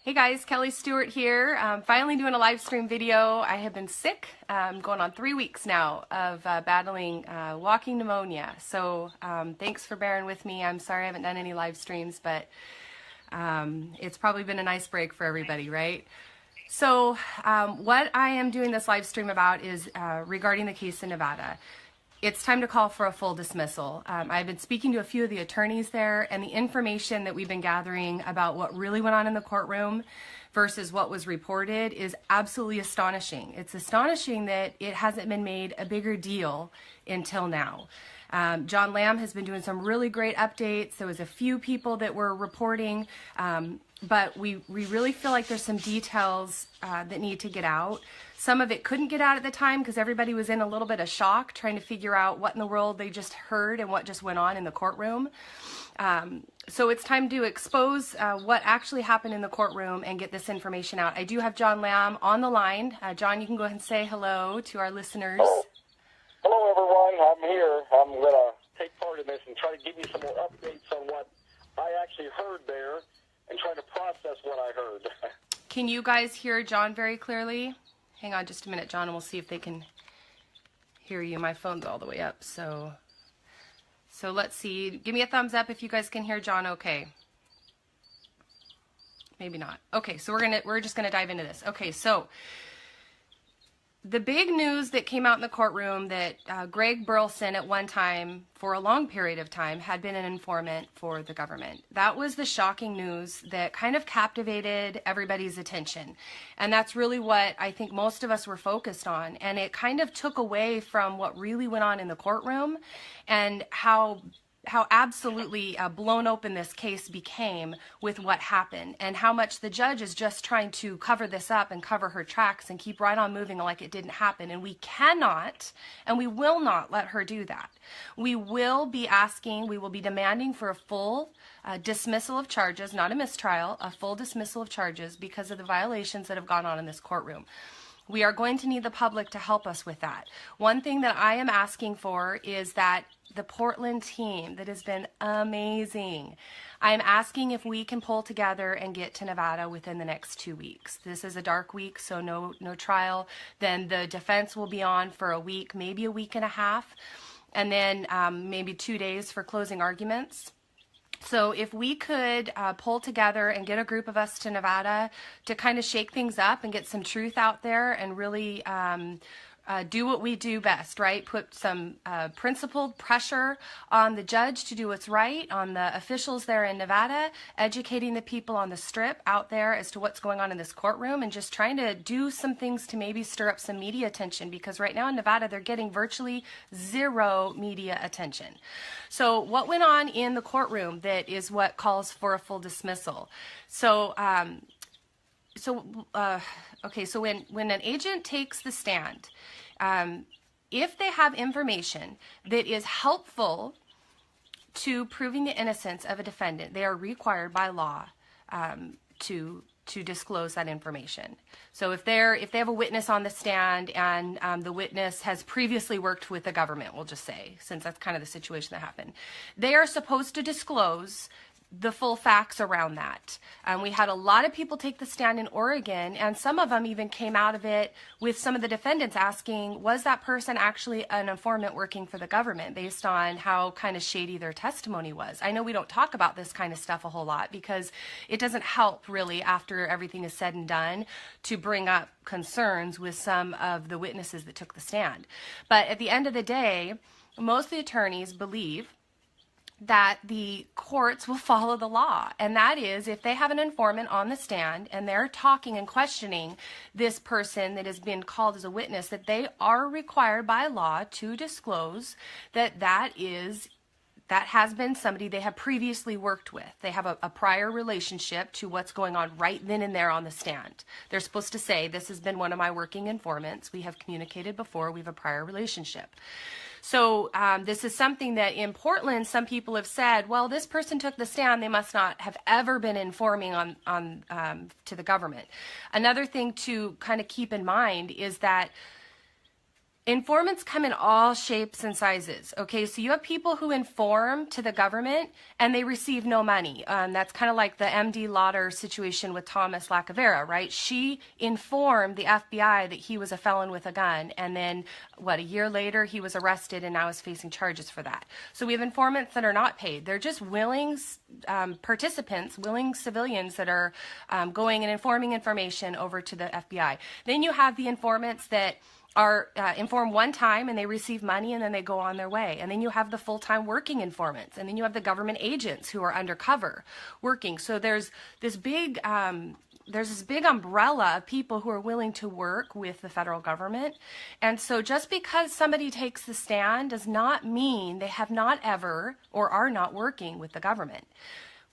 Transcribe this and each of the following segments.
Hey guys, Kelli Stewart here. Finally doing a live stream video. I have been sick, going on 3 weeks now of battling walking pneumonia. So thanks for bearing with me. I'm sorry I haven't done any live streams, but it's probably been a nice break for everybody, right? So what I am doing this live stream about is regarding the case in Nevada. It's time to call for a full dismissal. I've been speaking to a few of the attorneys there, and the information that we've been gathering about what really went on in the courtroom versus what was reported is absolutely astonishing. It's astonishing that it hasn't been made a bigger deal until now. John Lamb has been doing some really great updates. There was a few people that were reporting, but we really feel like there's some details that need to get out. Some of it couldn't get out at the time because everybody was in a little bit of shock trying to figure out what in the world they just heard and what just went on in the courtroom. So it's time to expose what actually happened in the courtroom and get this information out. I do have John Lamb on the line. John, you can go ahead and say hello to our listeners. Hello, everyone. I'm here. I'm going to take part in this and try to give you some more updates on what I actually heard there and try to process what I heard. Can you guys hear John very clearly? Hang on just a minute, John, and we'll see if they can hear you. My phone's all the way up, so let's see. Give me a thumbs up if you guys can hear John okay. Maybe not. Okay, so we're just gonna dive into this. Okay, so the big news that came out in the courtroom that Greg Burleson at one time, for a long period of time, had been an informant for the government. That was the shocking news that kind of captivated everybody's attention. And that's really what I think most of us were focused on. And it kind of took away from what really went on in the courtroom and how absolutely blown open this case became with what happened, and how much the judge is just trying to cover this up and cover her tracks and keep right on moving like it didn't happen. And we cannot and we will not let her do that. We will be demanding for a full dismissal of charges, not a mistrial, a full dismissal of charges because of the violations that have gone on in this courtroom. We are going to need the public to help us with that. One thing that I am asking for is that the Portland team that has been amazing, I'm asking if we can pull together and get to Nevada within the next 2 weeks. This is a dark week, so no trial. Then the defense will be on for a week, maybe a week and a half, and then maybe 2 days for closing arguments. So if we could pull together and get a group of us to Nevada to kind of shake things up and get some truth out there and really do what we do best, right? Put some principled pressure on the judge to do what's right, on the officials there in Nevada, educating the people on the strip out there as to what's going on in this courtroom, and just trying to do some things to maybe stir up some media attention, because right now in Nevada they're getting virtually zero media attention. So what went on in the courtroom that is what calls for a full dismissal? So when an agent takes the stand, if they have information that is helpful to proving the innocence of a defendant, they are required by law to disclose that information. So if they have a witness on the stand and the witness has previously worked with the government, we'll just say, since that's kind of the situation that happened, they are supposed to disclose the full facts around that. We had a lot of people take the stand in Oregon, and some of them even came out of it with some of the defendants asking, was that person actually an informant working for the government, based on how kind of shady their testimony was. I know we don't talk about this kind of stuff a whole lot because it doesn't help really after everything is said and done to bring up concerns with some of the witnesses that took the stand. But at the end of the day, most of the attorneys believe that the courts will follow the law. And that is, if they have an informant on the stand and they're talking and questioning this person that has been called as a witness, that they are required by law to disclose that has been somebody they have previously worked with. They have a prior relationship to what's going on right then and there on the stand. They're supposed to say, this has been one of my working informants. We have communicated before. We have a prior relationship. So this is something that in Portland, some people have said, well, this person took the stand. They must not have ever been informing to the government. Another thing to kind of keep in mind is that Informants come in all shapes and sizes. Okay, so you have people who inform to the government and they receive no money. That's kind of like the MD Lauder situation with Thomas Lacavera, right? She informed the FBI that he was a felon with a gun, and then a year later he was arrested and now is facing charges for that. So we have informants that are not paid. They're just willing participants, willing civilians that are going and informing information over to the FBI. Then you have the informants that are informed one time and they receive money and then they go on their way. And then you have the full-time working informants, and then you have the government agents who are undercover working. So there's this big umbrella of people who are willing to work with the federal government. And so just because somebody takes the stand does not mean they have not ever or are not working with the government.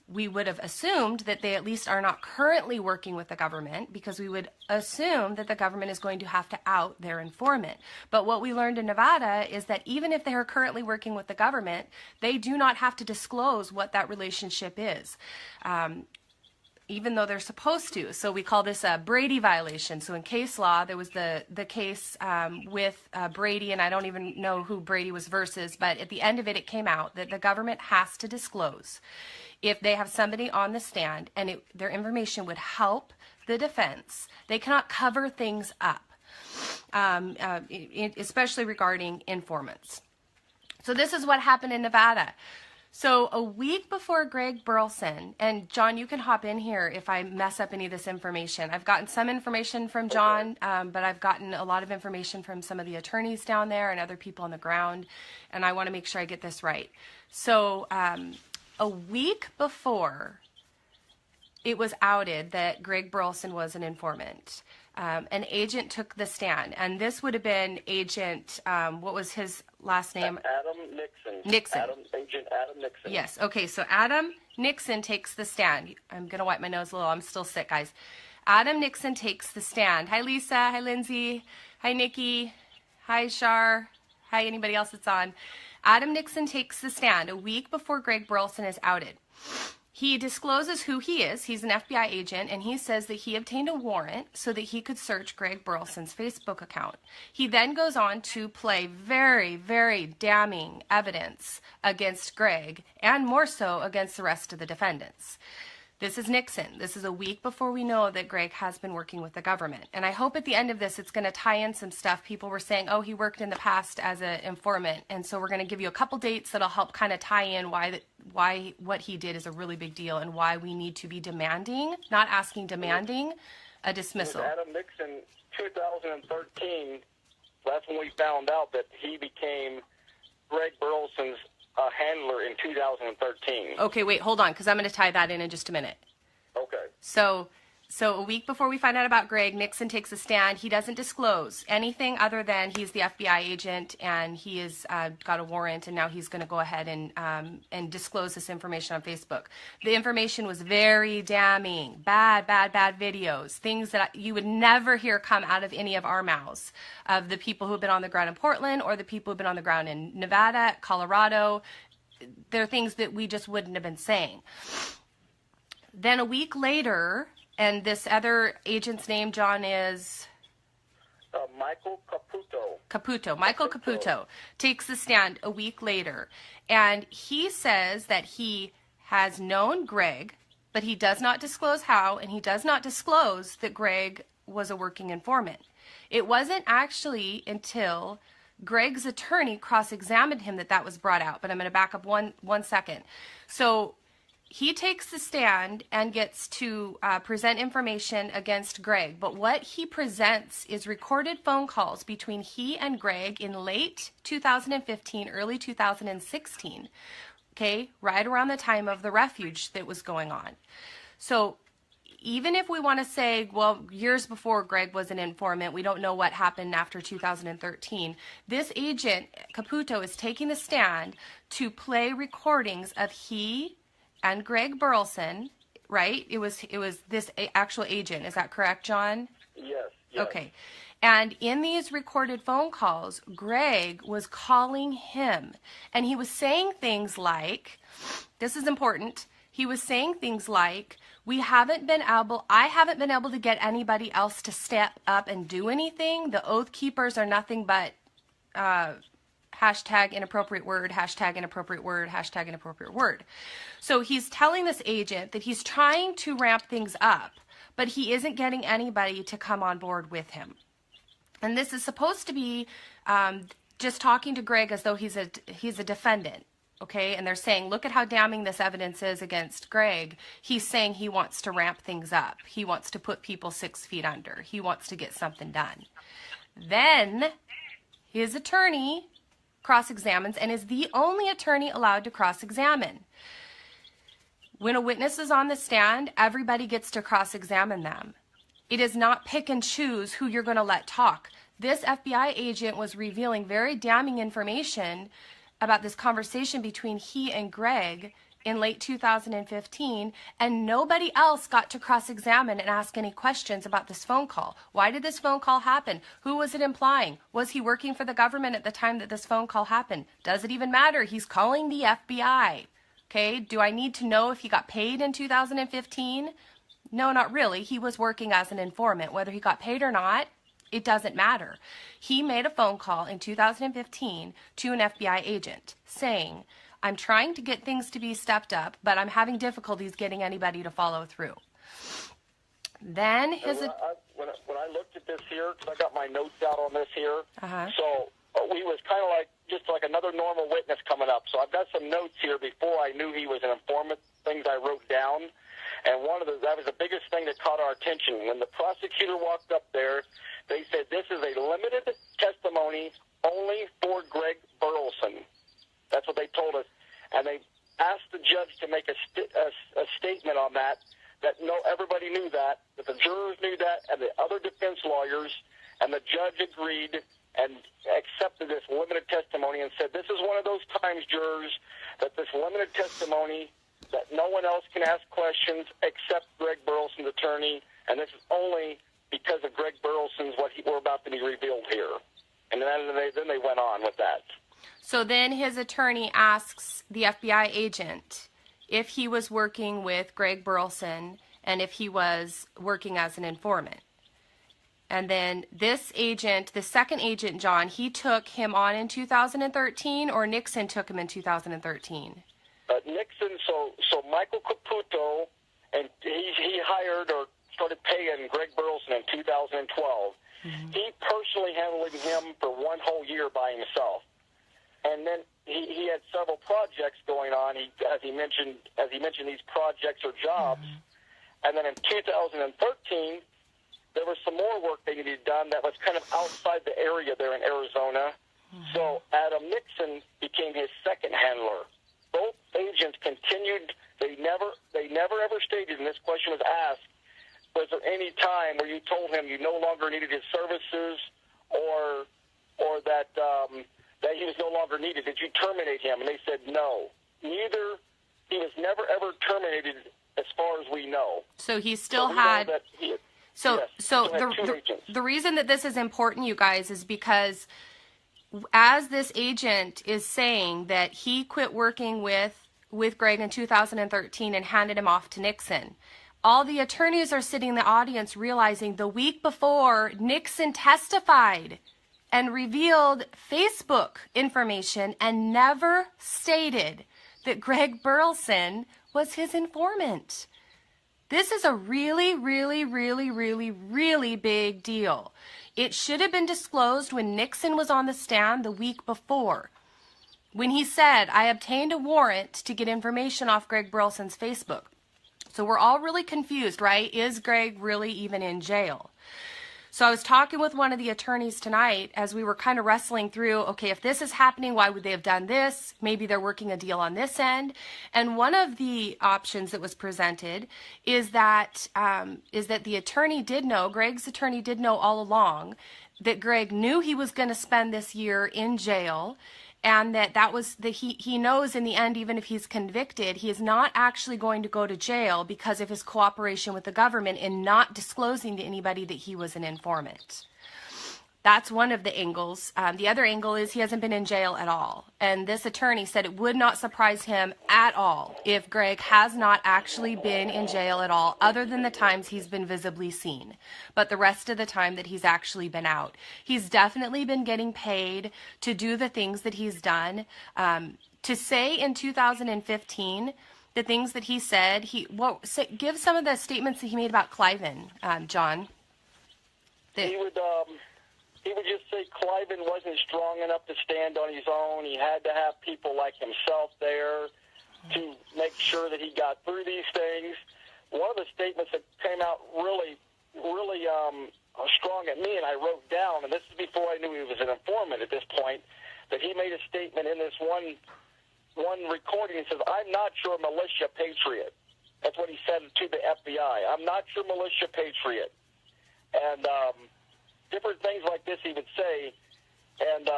We would have assumed that they at least are not currently working with the government, because we would assume that the government is going to have to out their informant. But what we learned in Nevada is that even if they are currently working with the government, they do not have to disclose what that relationship is, even though they're supposed to. So we call this a Brady violation. So in case law, there was the case with Brady, and I don't even know who Brady was versus, but at the end of it, it came out that the government has to disclose if they have somebody on the stand and their information would help the defense. They cannot cover things up, especially regarding informants. So this is what happened in Nevada. So a week before Greg Burleson, and John, you can hop in here if I mess up any of this information. I've gotten some information from John, but I've gotten a lot of information from some of the attorneys down there and other people on the ground, and I want to make sure I get this right. So a week before it was outed that Greg Burleson was an informant, an agent took the stand, and this would have been Agent, what was his last name? Adam Nixon. Nixon. Agent Adam Nixon. Yes. Okay. So Adam Nixon takes the stand. I'm going to wipe my nose a little. I'm still sick, guys. Adam Nixon takes the stand. Hi, Lisa. Hi, Lindsay. Hi, Nikki. Hi, Shar. Hi, anybody else that's on. Adam Nixon takes the stand a week before Greg Burleson is outed. He discloses who he is. He's an FBI agent, and he says that he obtained a warrant so that he could search Greg Burleson's Facebook account. He then goes on to play very, very damning evidence against Greg, and more so against the rest of the defendants. This is Nixon. This is a week before we know that Greg has been working with the government. And I hope at the end of this it's going to tie in some stuff. People were saying, oh, he worked in the past as an informant. And so we're going to give you a couple dates that'll help kind of tie in why what he did is a really big deal, and why we need to be demanding, not asking, demanding a dismissal. With Adam Nixon, 2013, that's when we found out that he became Greg Burleson's handler in 2013. Okay, wait, hold on, because I'm going to tie that in just a minute. Okay. So a week before we find out about Greg, Nixon takes a stand. He doesn't disclose anything other than he's the FBI agent and he has got a warrant, and now he's going to go ahead and disclose this information on Facebook. The information was very damning, bad videos, things that you would never hear come out of any of our mouths, of the people who have been on the ground in Portland or the people who have been on the ground in Nevada, Colorado. They're things that we just wouldn't have been saying. Then a week later, and this other agent's name, John, is? Michael Caputo. Caputo. Michael Caputo takes the stand a week later, and he says that he has known Greg, but he does not disclose how, and he does not disclose that Greg was a working informant. It wasn't actually until Greg's attorney cross-examined him that was brought out, but I'm going to back up one second. So he takes the stand and gets to present information against Greg. But what he presents is recorded phone calls between he and Greg in late 2015, early 2016, okay, right around the time of the refuge that was going on. So even if we want to say, well, years before Greg was an informant, we don't know what happened after 2013, this agent, Caputo, is taking the stand to play recordings of he and Greg Burleson, right? It was this actual agent. Is that correct, John? Yes. Okay. And in these recorded phone calls, Greg was calling him, and he was saying things like, this is important, he was saying things like, I haven't been able to get anybody else to step up and do anything. The Oath Keepers are nothing but hashtag inappropriate word, hashtag inappropriate word, hashtag inappropriate word. So he's telling this agent that he's trying to ramp things up, but he isn't getting anybody to come on board with him. And this is supposed to be just talking to Greg as though he's a defendant, okay? And they're saying, look at how damning this evidence is against Greg. He's saying he wants to ramp things up. He wants to put people 6 feet under. He wants to get something done. Then his attorney cross-examines and is the only attorney allowed to cross-examine. When a witness is on the stand, everybody gets to cross-examine them. It is not pick and choose who you're going to let talk. This FBI agent was revealing very damning information about this conversation between he and Greg in late 2015, and nobody else got to cross-examine and ask any questions about this phone call. Why did this phone call happen? Who was it implying? Was he working for the government at the time that this phone call happened? Does it even matter? He's calling the FBI. Okay, do I need to know if he got paid in 2015? No, not really. He was working as an informant. Whether he got paid or not, it doesn't matter. He made a phone call in 2015 to an FBI agent saying, I'm trying to get things to be stepped up, but I'm having difficulties getting anybody to follow through. Then when I looked at this here, because I got my notes out on this here, so we was kind of like just like another normal witness coming up. So I've got some notes here before I knew he was an informant, things I wrote down. And that was the biggest thing that caught our attention. When the prosecutor walked up there, they said, this is a limited testimony only for Greg Burleson. That's what they told us. And they asked the judge to make a statement on that no, everybody knew that the jurors knew that, and the other defense lawyers, and the judge agreed and accepted this limited testimony and said, this is one of those times, jurors, that this limited testimony, that no one else can ask questions except Greg Burleson's attorney, and this is only because of Greg Burleson's what we're about to be revealed here. And then they went on with that. So then his attorney asks the FBI agent if he was working with Greg Burleson and if he was working as an informant. And then this agent, the second agent, John, he took him on in 2013, or Nixon took him in 2013? Nixon, so Michael Caputo, and he hired or started paying Greg Burleson in 2012. Mm-hmm. He personally handled him for one whole year by himself. And then he had several projects going on. As he mentioned, these projects or jobs. Mm-hmm. And then in 2013, there was some more work they needed done that was kind of outside the area there in Arizona. Mm-hmm. So Adam Nixon became his second handler. Both agents continued. They never ever stated, and this question was asked, was there any time where you told him you no longer needed his services, or that he was no longer needed? Did you terminate him? And they said no. Neither. He was never ever terminated, as far as we know. So he still had. So the reason that this is important, you guys, is because as this agent is saying that he quit working with Greg in 2013 and handed him off to Nixon, all the attorneys are sitting in the audience realizing the week before Nixon testified and revealed Facebook information and never stated that Greg Burleson was his informant. This is a really, really, really, really, really big deal. It should have been disclosed when Nixon was on the stand the week before, when he said, I obtained a warrant to get information off Greg Burleson's Facebook. So we're all really confused, right? Is Greg really even in jail? So I was talking with one of the attorneys tonight as we were kind of wrestling through, okay, if this is happening, why would they have done this? Maybe they're working a deal on this end. And one of the options that was presented is that the attorney did know, Greg's attorney did know all along that Greg knew he was going to spend this year in jail, and he knows in the end, even if he's convicted, he is not actually going to go to jail because of his cooperation with the government in not disclosing to anybody that he was an informant. That's one of the angles. The other angle is he hasn't been in jail at all. And this attorney said it would not surprise him at all if Greg has not actually been in jail at all, other than the times he's been visibly seen. But the rest of the time that he's actually been out. He's definitely been getting paid to do the things that he's done. To say in 2015, the things that he said, give some of the statements that he made about Cliven, John. He would just say Cliven wasn't strong enough to stand on his own. He had to have people like himself there to make sure that he got through these things. One of the statements that came out really strong at me, and I wrote down, and this is before I knew he was an informant at this point, that he made a statement in this one recording. He says, "I'm not sure militia patriot." That's what he said to the FBI. "I'm not sure militia patriot." And different things like this he would say. And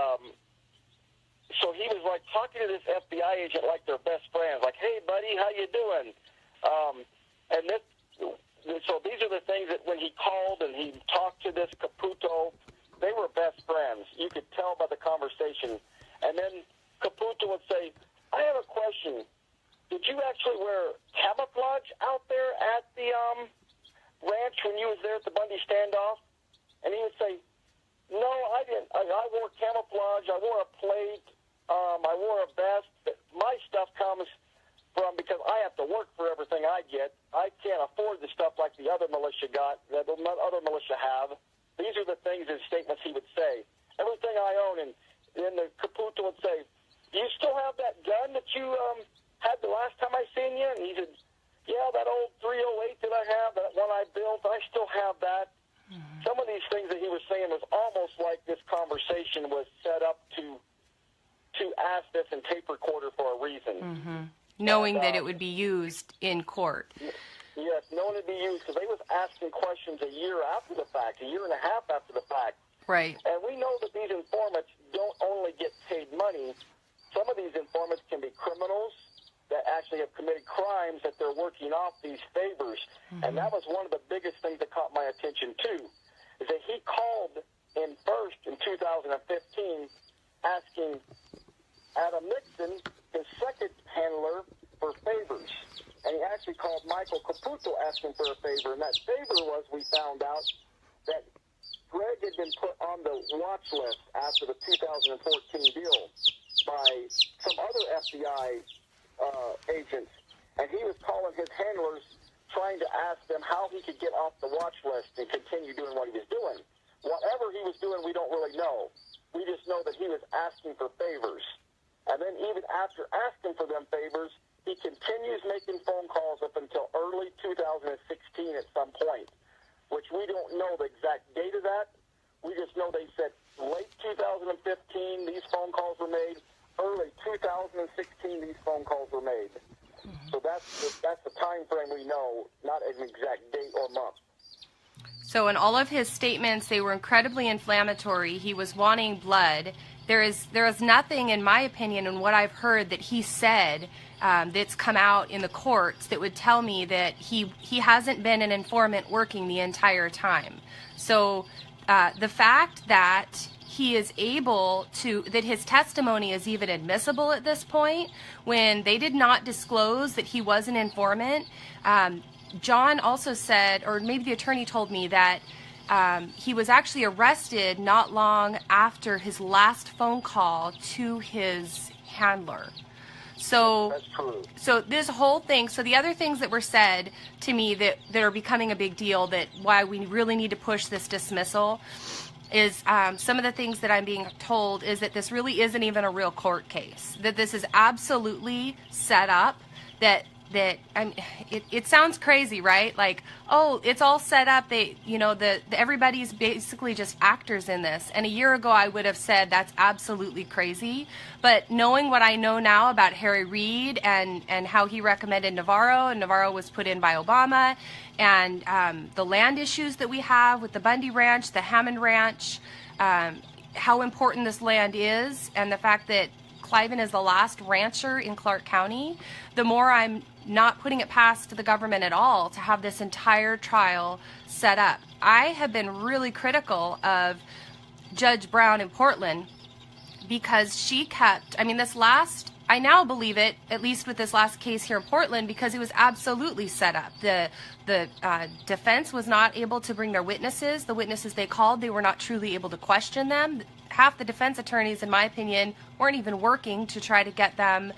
so he was like talking to this FBI agent like they're best friends, like, "Hey, buddy, how you doing?" So these are the things that when he called and he talked to this Caputo, they were best friends. You could tell by the conversation. And then Caputo would say, "I have a question. Did you actually wear camouflage out there at the ranch when you was there at the Bundy standoff?" And he would say, "No, I didn't. I wore camouflage. I wore a plate. I wore a vest. My stuff comes from because I have to work for everything I get. I can't afford the stuff like the other militia got, that the other militia have." These are the things in statements he would say. "Everything I own." And then the Caputo would say, "Do you still have that gun that you had the last time I seen you?" And he said, "Yeah, that old 308 that I have, that one I built, I still have that." Mm-hmm. Some of these things that he was saying was almost like this conversation was set up to ask this in tape recorder for a reason. Mm-hmm. Knowing that it would be used in court. Yes, knowing it would be used, because they was asking questions a year after the fact, a year and a half after the fact. Right. And we know that these informants don't only get paid money. Some of these informants can be criminals that actually have committed crimes that they're working off these favors. Mm-hmm. And that was one of the biggest things that caught my attention, too, is that he called in first in 2015 asking Adam Nixon, his second handler, for favors. And he actually called Michael Caputo asking for a favor. And that favor was, we found out, that Greg had been put on the watch list after the 2014 deal by some other FBI agents, and he was calling his handlers trying to ask them how he could get off the watch list and continue doing what he was doing. Whatever he was doing, we don't really know. We just know that he was asking for favors. And then even after asking for them favors, he continues making phone calls up until early 2016 at some point, which we don't know the exact date of that. We just know they said late 2015 these phone calls were made. Early 2016, these phone calls were made. Mm-hmm. So that's the time frame we know, not an exact date or month. So in all of his statements, they were incredibly inflammatory. He was wanting blood. There is nothing, in my opinion, in what I've heard that he said that's come out in the courts that would tell me that he hasn't been an informant working the entire time. So the fact that he is able to, that his testimony is even admissible at this point, when they did not disclose that he was an informant. John also said, or maybe the attorney told me, that he was actually arrested not long after his last phone call to his handler. So, that's true. So this whole thing, so the other things that were said to me that are becoming a big deal, that why we really need to push this dismissal, is some of the things that I'm being told is that this really isn't even a real court case, that this is absolutely set up, that it sounds crazy, right? Like, oh, it's all set up. Everybody's basically just actors in this. And a year ago, I would have said that's absolutely crazy. But knowing what I know now about Harry Reid and how he recommended Navarro, and Navarro was put in by Obama, and the land issues that we have with the Bundy Ranch, the Hammond Ranch, how important this land is, and the fact that Cliven is the last rancher in Clark County, the more I'm not putting it past the government at all to have this entire trial set up. I have been really critical of Judge Brown in Portland, because she kept, I now believe it, at least with this last case here in Portland, because it was absolutely set up. The defense was not able to bring their witnesses. The witnesses they called, they were not truly able to question them. Half the defense attorneys, in my opinion, weren't even working to try to get them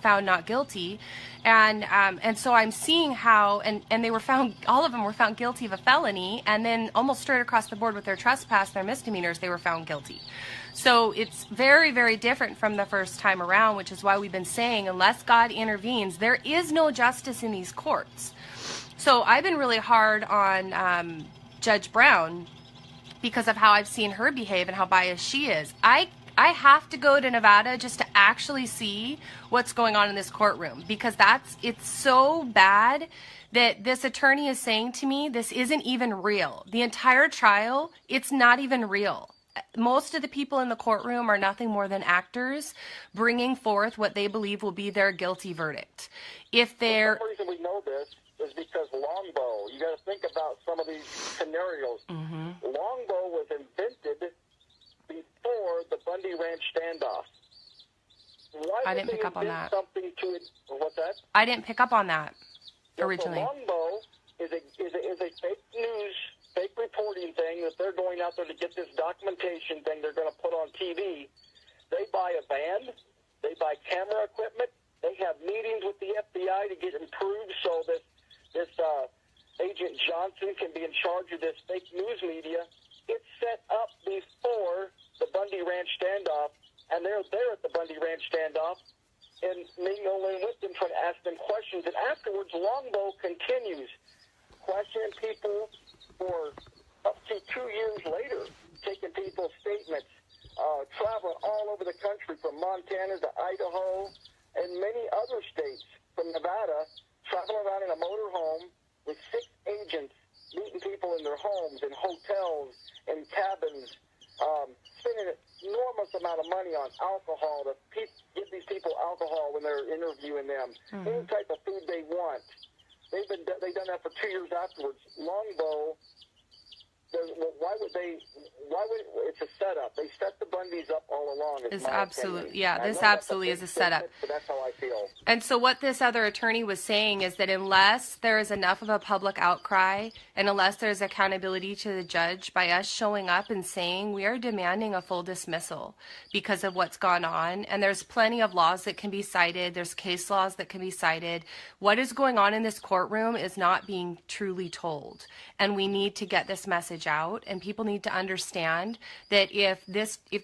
found not guilty. And so I'm seeing how, and they were found, all of them were found guilty of a felony, and then almost straight across the board with their trespass, their misdemeanors, they were found guilty. So it's very, very different from the first time around, which is why we've been saying, unless God intervenes, there is no justice in these courts. So I've been really hard on Judge Brown because of how I've seen her behave and how biased she is. I have to go to Nevada just to actually see what's going on in this courtroom, because it's so bad that this attorney is saying to me, this isn't even real. The entire trial, it's not even real. Most of the people in the courtroom are nothing more than actors bringing forth what they believe will be their guilty verdict. If they're... The reason we know this is because Longbow, you got to think about some of these scenarios. Mm-hmm. Longbow was invented before the Bundy Ranch standoff. Why I didn't pick up on that. Something to it? What's that? I didn't pick up on that originally. So Longbow is a fake news, fake reporting thing that they're going out there to get this documentation thing they're going to put on TV. They buy a van, they buy camera equipment, they have meetings with the FBI to get improved so that this Agent Johnson can be in charge of this fake news media. It's set up before the Bundy Ranch standoff, and they're there at the Bundy Ranch standoff, and mingling with them, trying to ask them questions. And afterwards, Longbow continues questioning people for up to 2 years later, taking people's statements, traveling all over the country from Montana to Idaho and many other states, from Nevada, traveling around in a motorhome with 6 agents, meeting people in their homes, in hotels, in cabins, spending an enormous amount of money on alcohol to give these people alcohol when they're interviewing them, any type of food they want. They've done that for 2 years afterwards. Longbow, it's a setup. They set the Bundys up all along. This absolutely is a setup. But that's how I feel. And so what this other attorney was saying is that unless there is enough of a public outcry and unless there's accountability to the judge by us showing up and saying we are demanding a full dismissal because of what's gone on, and there's plenty of laws that can be cited, there's case laws that can be cited, what is going on in this courtroom is not being truly told. And we need to get this message out, and people need to understand that if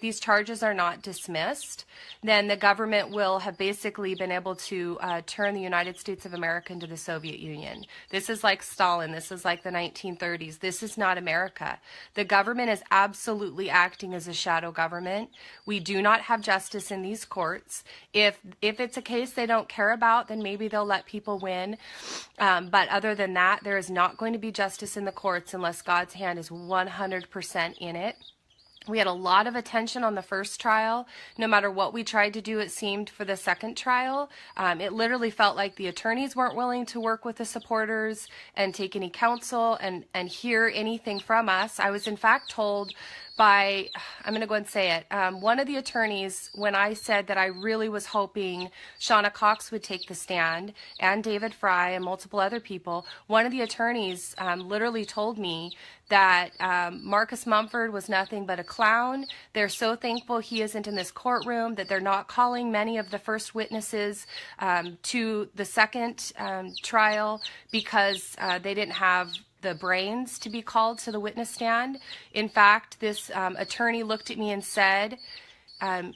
these charges are not dismissed, then the government will have basically been able to turn the United States of America into the Soviet Union. This is like Stalin. This is like the 1930s. This is not America. The government is absolutely acting as a shadow government. We do not have justice in these courts. If it's a case they don't care about, then maybe they'll let people win. But other than that, there is not going to be justice in the courts unless God's hand is 100% in it. We had a lot of attention on the first trial. No matter what we tried to do, it seemed, for the second trial. It literally felt like the attorneys weren't willing to work with the supporters and take any counsel and hear anything from us. I was in fact told by, I'm going to go and say it, one of the attorneys, when I said that I really was hoping Shauna Cox would take the stand, and David Fry and multiple other people, one of the attorneys literally told me that Marcus Mumford was nothing but a clown. They're so thankful he isn't in this courtroom, that they're not calling many of the first witnesses to the second trial because they didn't have the brains to be called to the witness stand. In fact, this attorney looked at me and said,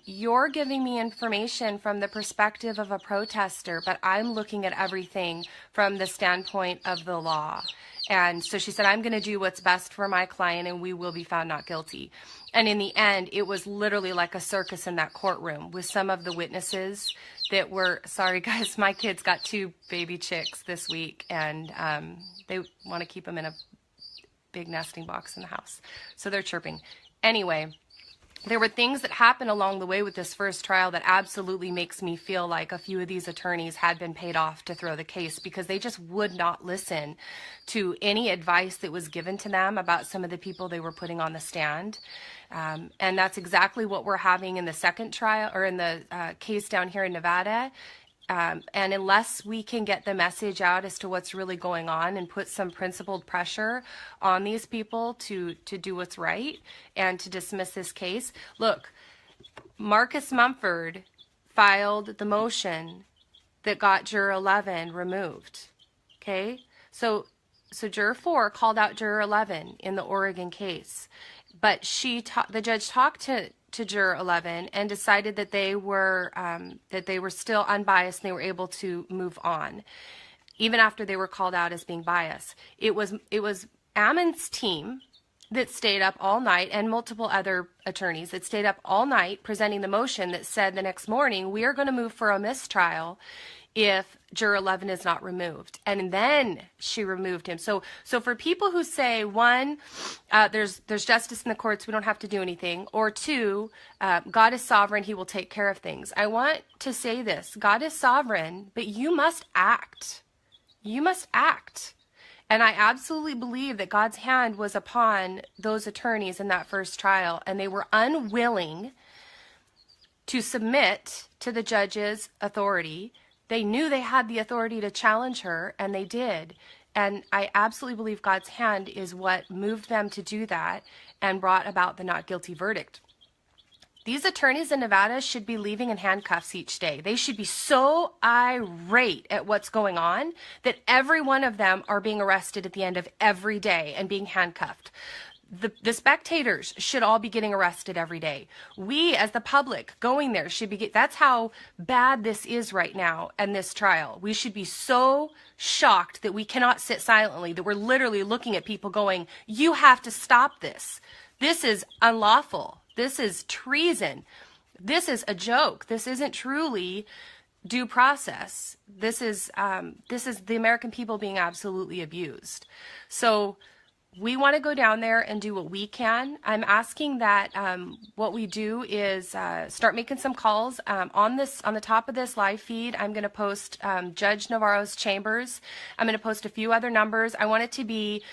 you're giving me information from the perspective of a protester, but I'm looking at everything from the standpoint of the law. And so she said, I'm going to do what's best for my client and we will be found not guilty. And in the end, it was literally like a circus in that courtroom with some of the witnesses that were, sorry guys, my kids got 2 baby chicks this week, and they want to keep them in a big nesting box in the house. So they're chirping. Anyway, there were things that happened along the way with this first trial that absolutely makes me feel like a few of these attorneys had been paid off to throw the case, because they just would not listen to any advice that was given to them about some of the people they were putting on the stand. And that's exactly what we're having in the second trial, or in the case down here in Nevada. And unless we can get the message out as to what's really going on and put some principled pressure on these people to do what's right and to dismiss this case. Look, Marcus Mumford filed the motion that got Juror 11 removed. Okay? So Juror 4 called out Juror 11 in the Oregon case. But the judge talked to Juror 11 and decided that they were still unbiased and they were able to move on, even after they were called out as being biased. It was Ammon's team that stayed up all night, and multiple other attorneys that stayed up all night presenting the motion that said the next morning, we are going to move for a mistrial if Juror 11 is not removed. And then she removed him. So for people who say, one, there's justice in the courts, we don't have to do anything, or two, God is sovereign, he will take care of things. I want to say this: God is sovereign, but you must act. You must act. And I absolutely believe that God's hand was upon those attorneys in that first trial, and they were unwilling to submit to the judge's authority. They knew they had the authority to challenge her, and they did. And I absolutely believe God's hand is what moved them to do that and brought about the not guilty verdict. These attorneys in Nevada should be leaving in handcuffs each day. They should be so irate at what's going on that every one of them are being arrested at the end of every day and being handcuffed. The spectators should all be getting arrested every day. We, as the public, going there should be. That's how bad this is right now in this trial. We should be so shocked that we cannot sit silently, that we're literally looking at people going, you have to stop this. This is unlawful. This is treason. This is a joke. This isn't truly due process. This is the American people being absolutely abused. So we want to go down there and do what we can. I'm asking that what we do is start making some calls. On the top of this live feed, I'm going to post Judge Navarro's chambers. I'm going to post a few other numbers. I want it to be,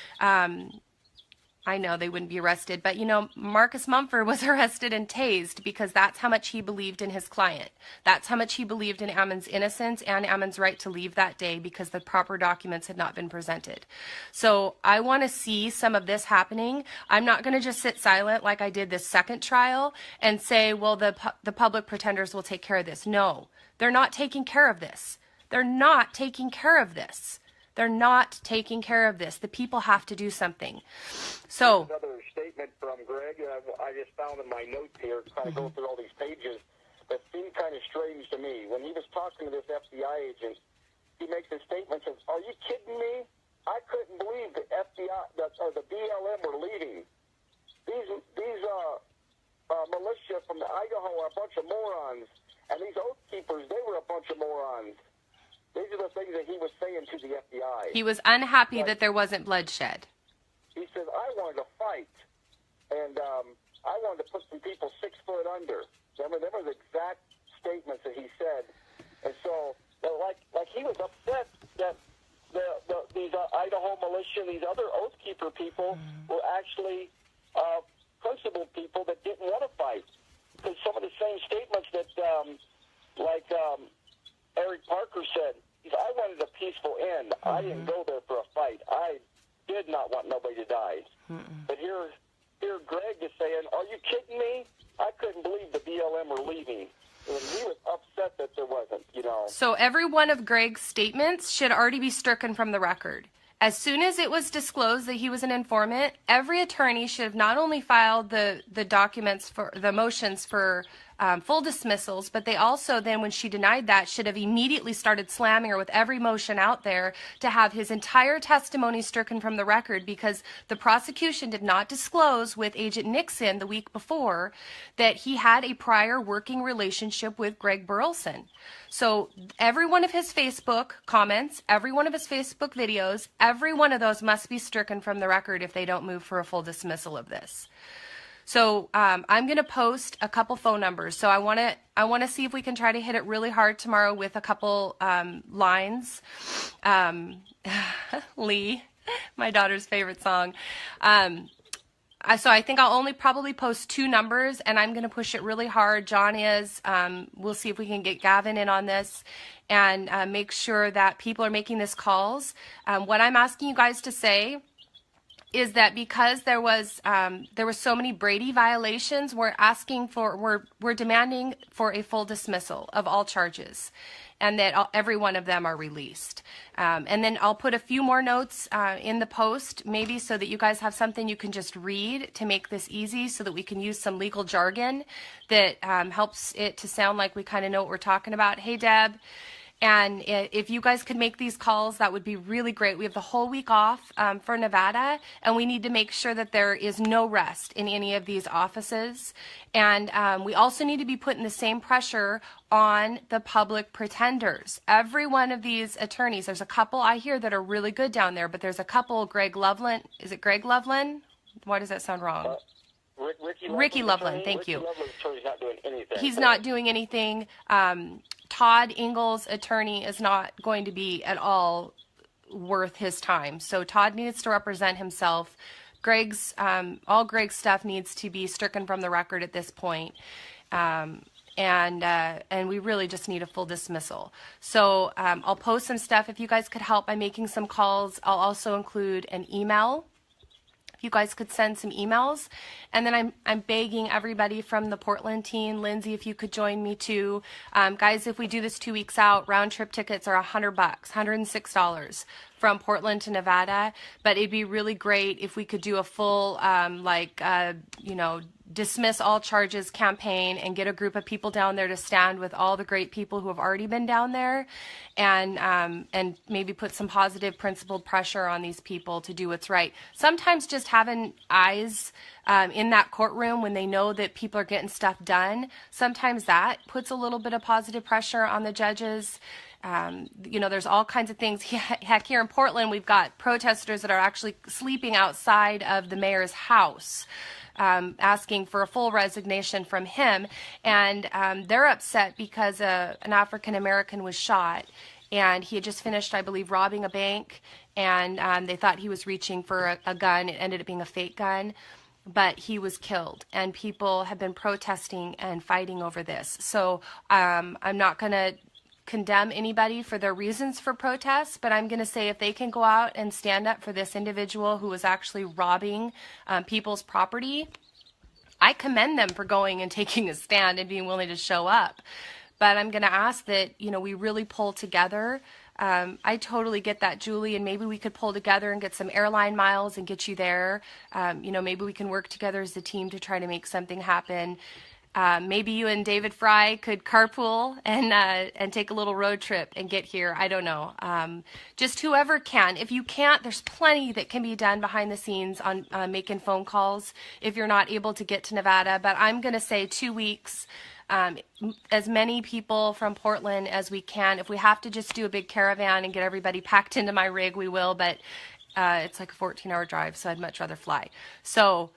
I know they wouldn't be arrested, but Marcus Mumford was arrested and tased because that's how much he believed in his client. That's how much he believed in Ammon's innocence and Ammon's right to leave that day because the proper documents had not been presented. So I want to see some of this happening. I'm not going to just sit silent like I did this second trial and say, well, the public pretenders will take care of this. No, they're not taking care of this. They're not taking care of this. They're not taking care of this. The people have to do something. So another statement from Greg I just found in my notes here, kind of go through all these pages, that seemed kind of strange to me. When he was talking to this FBI agent, he makes a statement, says, are you kidding me? I couldn't believe the FBI, or the BLM were leaving. These militia from Idaho are a bunch of morons, and these Oath Keepers, they were a bunch of morons. These are the things that he was saying to the FBI. He was unhappy that there wasn't bloodshed. He says, I wanted to fight, and I wanted to put some people 6 foot under. Remember, them were the exact statements that he said. And so, like he was upset that these Idaho militia, these other Oath Keeper people were actually principled people that didn't want to fight. Because some of the same statements that, Eric Parker said, I wanted a peaceful end. I didn't go there for a fight. I did not want nobody to die. But here Greg is saying, are you kidding me? I couldn't believe the BLM were leaving. And he was upset that there wasn't, So every one of Greg's statements should already be stricken from the record. As soon as it was disclosed that he was an informant, every attorney should have not only filed the documents for the motions for full dismissals, but they also then, when she denied that, should have immediately started slamming her with every motion out there to have his entire testimony stricken from the record, because the prosecution did not disclose with Agent Nixon the week before that he had a prior working relationship with Greg Burleson. So every one of his Facebook comments, every one of his Facebook videos, every one of those must be stricken from the record if they don't move for a full dismissal of this. So I'm going to post a couple phone numbers. So I want to see if we can try to hit it really hard tomorrow with a couple lines. Lee, my daughter's favorite song. So I think I'll only probably post 2 numbers, and I'm going to push it really hard. John is. We'll see if we can get Gavin in on this and make sure that people are making these calls. What I'm asking you guys to say is that because there was so many Brady violations, we're demanding for a full dismissal of all charges, and that every one of them are released. And then I'll put a few more notes in the post, maybe so that you guys have something you can just read to make this easy, so that we can use some legal jargon that helps it to sound like we kind of know what we're talking about. Hey, Deb. And if you guys could make these calls, that would be really great. We have the whole week off for Nevada, and we need to make sure that there is no rest in any of these offices. And we also need to be putting the same pressure on the public pretenders. Every one of these attorneys, there's a couple I hear that are really good down there, but there's a couple, Greg Loveland. Is it Greg Loveland? Why does that sound wrong? Ricky Loveland, thank you. Ricky Loveland's not doing anything. He's not doing anything. Todd Engel's attorney is not going to be at all worth his time. So Todd needs to represent himself. All Greg's stuff needs to be stricken from the record at this point. And we really just need a full dismissal. So I'll post some stuff if you guys could help by making some calls. I'll also include an email. If you guys could send some emails. And then I'm begging everybody from the Portland team, Lindsay, if you could join me too. Guys, if we do this 2 weeks out, round trip tickets are $100, $106 from Portland to Nevada. But it'd be really great if we could do a full, dismiss all charges campaign and get a group of people down there to stand with all the great people who have already been down there, and maybe put some positive principled pressure on these people to do what's right. Sometimes just having eyes in that courtroom when they know that people are getting stuff done, sometimes that puts a little bit of positive pressure on the judges. There's all kinds of things. Heck, here in Portland, we've got protesters that are actually sleeping outside of the mayor's house, asking for a full resignation from him. And they're upset because an African-American was shot, and he had just finished, I believe, robbing a bank, and they thought he was reaching for a gun. It ended up being a fake gun, but he was killed, and people have been protesting and fighting over this. So I'm not going to condemn anybody for their reasons for protests, but I'm going to say if they can go out and stand up for this individual who was actually robbing people's property, I commend them for going and taking a stand and being willing to show up. But I'm going to ask that, we really pull together. I totally get that, Julie, and maybe we could pull together and get some airline miles and get you there. Maybe we can work together as a team to try to make something happen. Maybe you and David Fry could carpool and take a little road trip and get here. I don't know. Just whoever can. If you can't, there's plenty that can be done behind the scenes on making phone calls if you're not able to get to Nevada. But I'm going to say 2 weeks, as many people from Portland as we can. If we have to just do a big caravan and get everybody packed into my rig, we will. But it's like a 14-hour drive, so I'd much rather fly. So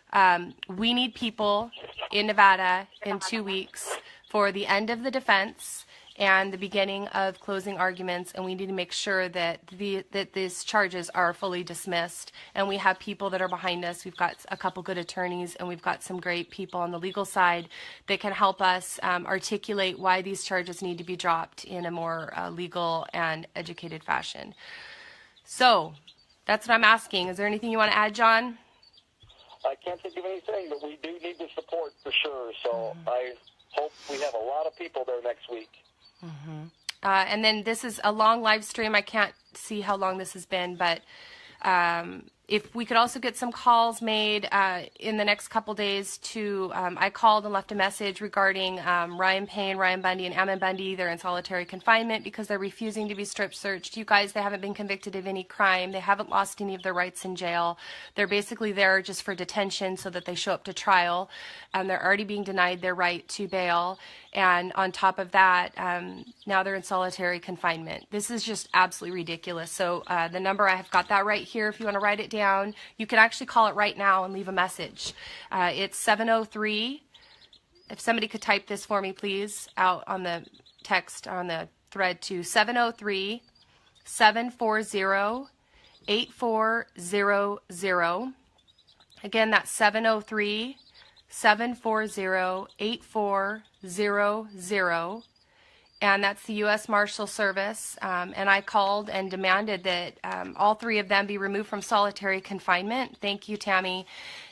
we need people in Nevada in 2 weeks for the end of the defense and the beginning of closing arguments, and we need to make sure that these charges are fully dismissed. And we have people that are behind us. We've got a couple good attorneys, and we've got some great people on the legal side that can help us articulate why these charges need to be dropped in a more legal and educated fashion. So that's what I'm asking. Is there anything you want to add, John? I can't think of anything, but we do need the support for sure. So I hope we have a lot of people there next week. And then this is a long live stream. I can't see how long this has been, but if we could also get some calls made in the next couple days to, I called and left a message regarding Ryan Payne, Ryan Bundy, and Ammon Bundy. They're in solitary confinement because they're refusing to be strip searched. You guys, they haven't been convicted of any crime. They haven't lost any of their rights in jail. They're basically there just for detention so that they show up to trial. They're already being denied their right to bail. And on top of that, now they're in solitary confinement. This is just absolutely ridiculous. So the number, I have got that right here if you want to write it down. down. You can actually call it right now and leave a message. It's 703. If somebody could type this for me, please, out on the text, on the thread to 703-740-8400. Again, that's 703-740-8400. And that's the U.S. Marshal Service. And I called and demanded that all three of them be removed from solitary confinement. Thank you, Tammy.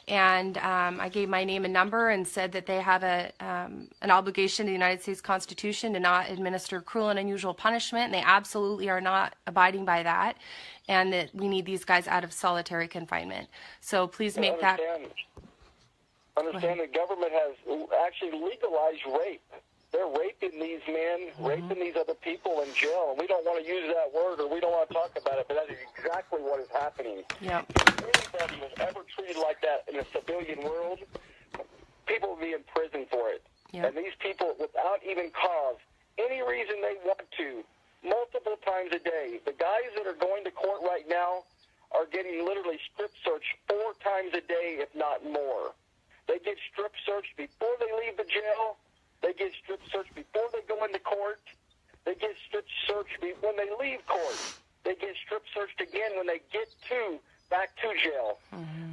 And I gave my name and number and said that they have an obligation to the United States Constitution to not administer cruel and unusual punishment. And they absolutely are not abiding by that. And that we need these guys out of solitary confinement. So please make that... Understand the government has actually legalized rape. They're raping these men, raping these other people in jail, and we don't want to use that word or we don't want to talk about it, but that is exactly what is happening. Yep. If anybody was ever treated like that in a civilian world, people would be in prison for it. Yep. And these people, without even cause, any reason they want to, multiple times a day, the guys that are going to court right now are getting literally strip searched 4 times a day, if not more. They get strip searched before they leave the jail. They get strip searched before they go into court. They get strip searched when they leave court. They get strip searched again when they get back to jail.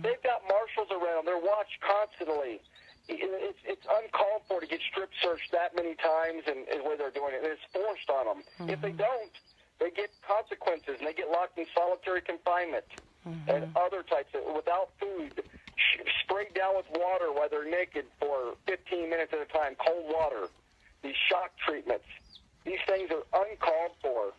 They've got marshals around. They're watched constantly. It's uncalled for to get strip searched that many times and the way they're doing it. And it's forced on them. If they don't, they get consequences, and they get locked in solitary confinement and other types of, without food, sprayed down with water while they're naked for 15 minutes at a time, cold water, these shock treatments. These things are uncalled for.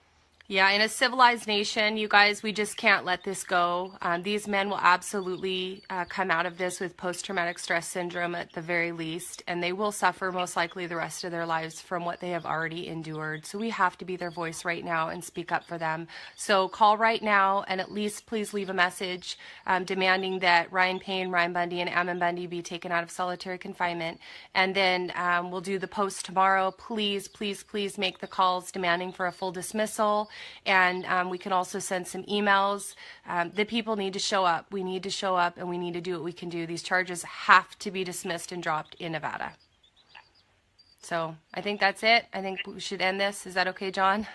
Yeah, in a civilized nation, you guys, we just can't let this go. These men will absolutely come out of this with post-traumatic stress syndrome at the very least, and they will suffer most likely the rest of their lives from what they have already endured. So we have to be their voice right now and speak up for them. So call right now and at least please leave a message demanding that Ryan Payne, Ryan Bundy, and Ammon Bundy be taken out of solitary confinement. And then we'll do the post tomorrow. Please, please, please make the calls demanding for a full dismissal. And we can also send some emails. The people need to show up. We need to show up, and we need to do what we can do. These charges have to be dismissed and dropped in Nevada. So I think that's it. I think we should end this. Is that okay, John?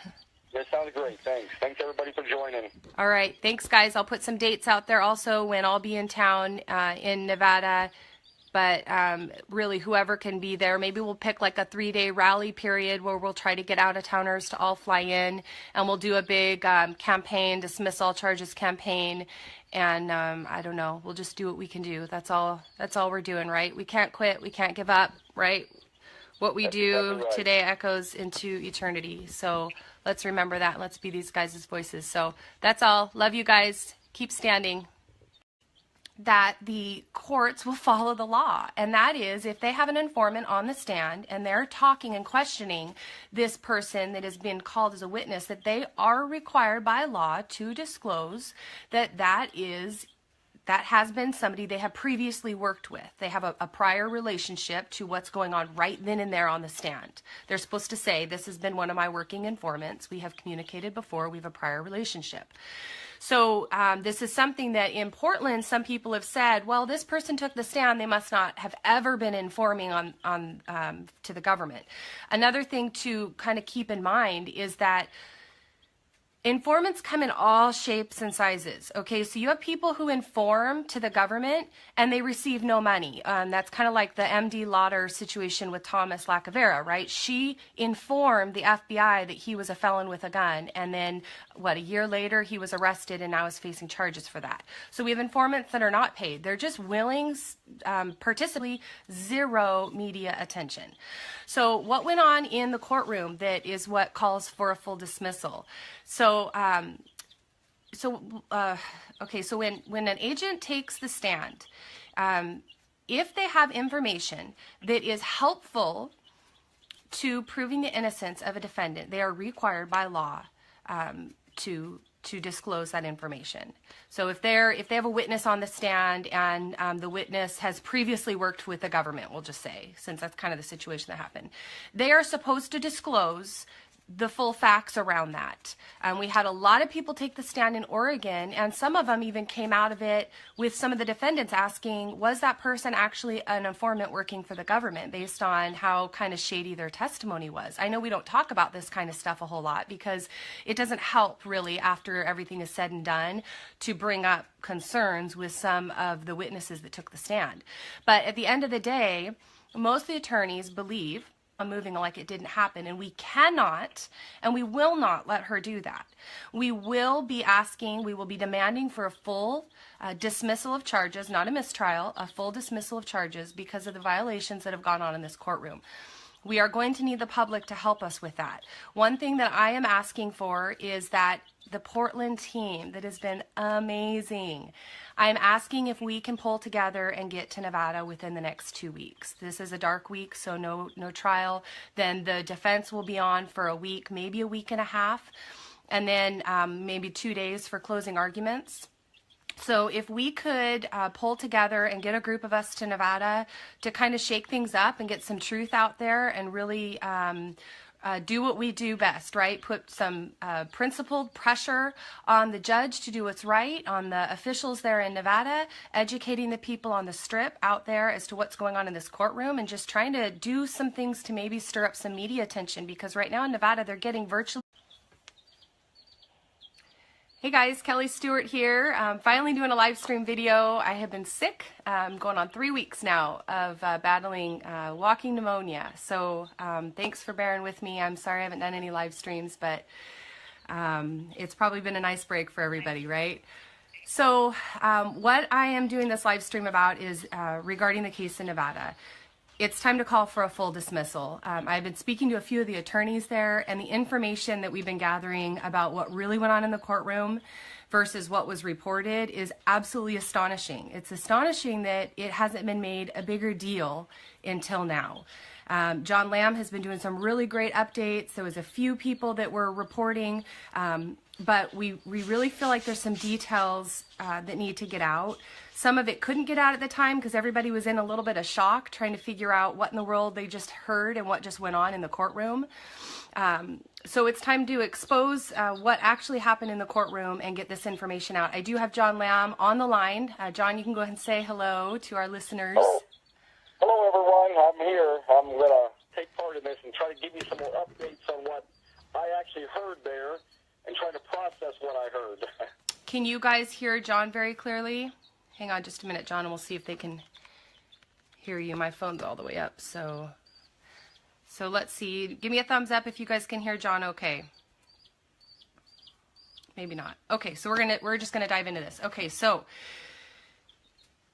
That sounds great. Thanks. Thanks, everybody, for joining. All right. Thanks, guys. I'll put some dates out there also when I'll be in town in Nevada. But really, whoever can be there, maybe we'll pick like a 3-day rally period where we'll try to get out-of-towners to all fly in, and we'll do a big campaign, dismiss all charges campaign, and I don't know, we'll just do what we can do. That's all we're doing, right? We can't quit. We can't give up, right? What we do exactly right. Today echoes into eternity. So let's remember that, and let's be these guys' voices. So that's all. Love you guys. Keep standing. That the courts will follow the law, and that is if they have an informant on the stand and they're talking and questioning this person that has been called as a witness, that they are required by law to disclose that has been somebody they have previously worked with. They have a prior relationship to what's going on right then and there on the stand. They're supposed to say, this has been one of my working informants. We have communicated before. We have a prior relationship. So this is something that in Portland, some people have said, well, this person took the stand. They must not have ever been informing on to the government. Another thing to kind of keep in mind is that informants come in all shapes and sizes. Okay, so you have people who inform to the government and they receive no money. That's kind of like the MD Lauder situation with Thomas Lacavera, right? She informed the FBI that he was a felon with a gun, and then a year later he was arrested and now is facing charges for that. So we have informants that are not paid. They're just willing, participally, zero media attention. So what went on in the courtroom that is what calls for a full dismissal? So when an agent takes the stand, if they have information that is helpful to proving the innocence of a defendant, they are required by law to disclose that information. So if they have a witness on the stand and the witness has previously worked with the government, we'll just say, since that's kind of the situation that happened, they are supposed to disclose the full facts around that. We had a lot of people take the stand in Oregon, and some of them even came out of it with some of the defendants asking, was that person actually an informant working for the government, based on how kind of shady their testimony was. I know we don't talk about this kind of stuff a whole lot because it doesn't help really after everything is said and done to bring up concerns with some of the witnesses that took the stand. But at the end of the day, most of the attorneys believe moving like it didn't happen, and we cannot and we will not let her do that. We will be demanding for a full dismissal of charges, not a mistrial, a full dismissal of charges because of the violations that have gone on in this courtroom. We are going to need the public to help us with that. One thing that I am asking for is that the Portland team that has been amazing, I'm asking if we can pull together and get to Nevada within the next 2 weeks. This is a dark week, so no trial. Then the defense will be on for a week, maybe a week and a half, and then maybe 2 days for closing arguments. So if we could pull together and get a group of us to Nevada to kind of shake things up and get some truth out there and really do what we do best, right? Put some principled pressure on the judge to do what's right, on the officials there in Nevada, educating the people on the Strip out there as to what's going on in this courtroom, and just trying to do some things to maybe stir up some media attention, because right now in Nevada they're getting virtually... Hey guys, Kelli Stewart here. Finally doing a live stream video. I have been sick, going on 3 weeks now of battling walking pneumonia. So thanks for bearing with me. I'm sorry I haven't done any live streams, but it's probably been a nice break for everybody, right? So what I am doing this live stream about is regarding the case in Nevada. It's time to call for a full dismissal. I've been speaking to a few of the attorneys there, and the information that we've been gathering about what really went on in the courtroom versus what was reported is absolutely astonishing. It's astonishing that it hasn't been made a bigger deal until now. John Lamb has been doing some really great updates. There was a few people that were reporting, but we really feel like there's some details that need to get out. Some of it couldn't get out at the time because everybody was in a little bit of shock trying to figure out what in the world they just heard and what just went on in the courtroom. So it's time to expose what actually happened in the courtroom and get this information out. I do have John Lamb on the line. John, you can go ahead and say hello to our listeners. Hello everyone, I'm here. I'm going to take part in this and try to give you some more updates on what I actually heard there and try to process what I heard. Can you guys hear John very clearly? Hang on just a minute, John, and we'll see if they can hear you. My phone's all the way up, so let's see. Give me a thumbs up if you guys can hear John okay. Maybe not. Okay, so we're just gonna dive into this. Okay, so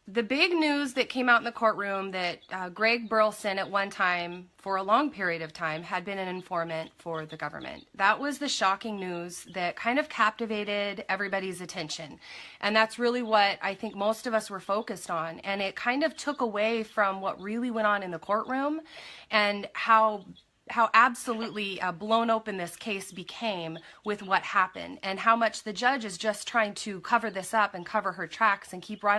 the big news that came out in the courtroom that Greg Burleson at one time, for a long period of time, had been an informant for the government. That was the shocking news that kind of captivated everybody's attention. And that's really what I think most of us were focused on. And it kind of took away from what really went on in the courtroom and how absolutely blown open this case became with what happened, and how much the judge is just trying to cover this up and cover her tracks and keep right on